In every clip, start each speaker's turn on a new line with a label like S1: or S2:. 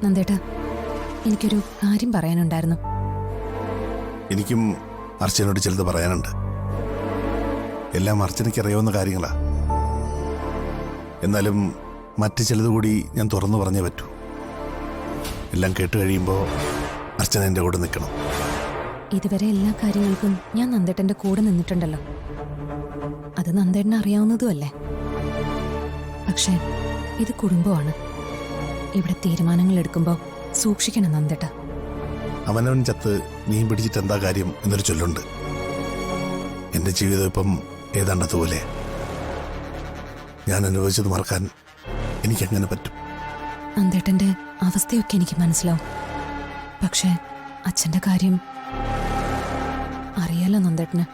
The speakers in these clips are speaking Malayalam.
S1: നന്ദേട്ടാ, എനിക്കൊരു കാര്യം പറയാനുണ്ടായിരുന്നു.
S2: എനിക്കും അർച്ചനയോട് ചിലത് പറയാനുണ്ട്. എല്ലാം അർച്ചനയ്ക്ക് അറിയാവുന്ന കാര്യങ്ങളാ. എന്നാലും മറ്റു ചിലത് കൂടി ഞാൻ തുറന്നു പറഞ്ഞേ പറ്റൂ. എല്ലാം കേട്ട് കഴിയുമ്പോൾ അർച്ചന എൻ്റെ കൂടെ നിൽക്കണം.
S1: ഇതുവരെ എല്ലാ കാര്യങ്ങൾക്കും ഞാൻ നന്ദേട്ടന്റെ കൂടെ നിന്നിട്ടുണ്ടല്ലോ. അത് നന്ദേട്ടന് അറിയാവുന്നതുമല്ലേ. പക്ഷേ ഇത് കുടുംബമാണ്. ഇവിടെ തീരുമാനങ്ങൾ എടുക്കുമ്പോൾ സൂക്ഷിക്കണം നന്ദേട്ട.
S2: അവനവൻ ചത്ത് മീൻ പിടിച്ചിട്ട് എന്താ കാര്യം എന്നൊരു ചൊല്ലുണ്ട്. എൻ്റെ ജീവിതം ഇപ്പം ഏതാണ്ടതുപോലെ. ഞാൻ അനുഭവിച്ചത് മറക്കാൻ എനിക്കെങ്ങനെ പറ്റും?
S1: നന്ദേട്ടന്റെ അവസ്ഥയൊക്കെ എനിക്ക് മനസ്സിലാവും. പക്ഷേ അച്ഛന്റെ കാര്യം അറിയാലോ നന്ദേട്ടന്.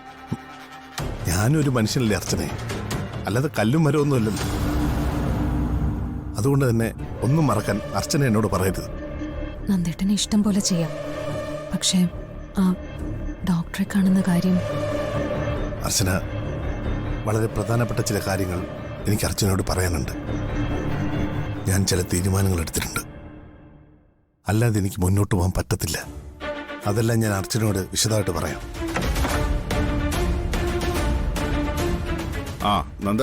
S2: ഞാനൊരു മനുഷ്യനല്ലേ അർച്ചനെ, അല്ലാതെ കല്ലും മരമൊന്നുമല്ലല്ലോ. അതുകൊണ്ട് തന്നെ ഒന്നും മറക്കാൻ അർച്ചന എന്നോട് പറയരുത്.
S1: നന്ദേട്ടന് ഇഷ്ടം പോലെ ചെയ്യാം. പക്ഷേ ആ ഡോക്ടറെ കാണുന്ന കാര്യം.
S2: അർച്ചന, വളരെ പ്രധാനപ്പെട്ട ചില കാര്യങ്ങൾ എനിക്ക് അർച്ചനയോട് പറയാനുണ്ട്. ഞാൻ ചില തീരുമാനങ്ങൾ എടുത്തിട്ടുണ്ട്. അല്ലാതെ എനിക്ക് മുന്നോട്ട് പോകാൻ പറ്റത്തില്ല. അതെല്ലാം ഞാൻ അർച്ചനയോട് വിശദമായിട്ട് പറയാം.
S3: ആ നന്ദ,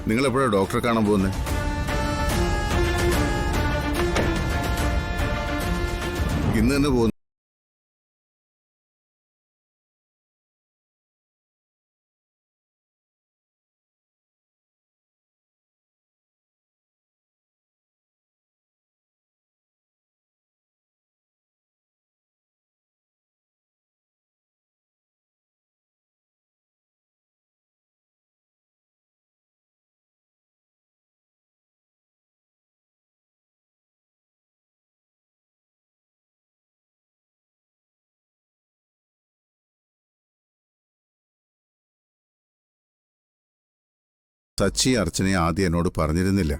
S3: നിങ്ങൾ എപ്പോഴാണ് ഡോക്ടറെ കാണാൻ പോകുന്നത്? ഇന്ന് തന്നെ പോകുന്നു. സച്ചി അർച്ചനയെ ആദ്യം എന്നോട് പറഞ്ഞിരുന്നില്ല.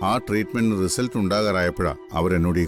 S3: ആ ട്രീറ്റ്മെന്റിന് റിസൾട്ട് ഉണ്ടാകാറായപ്പോഴാണ് അവരെന്നോട് ഈ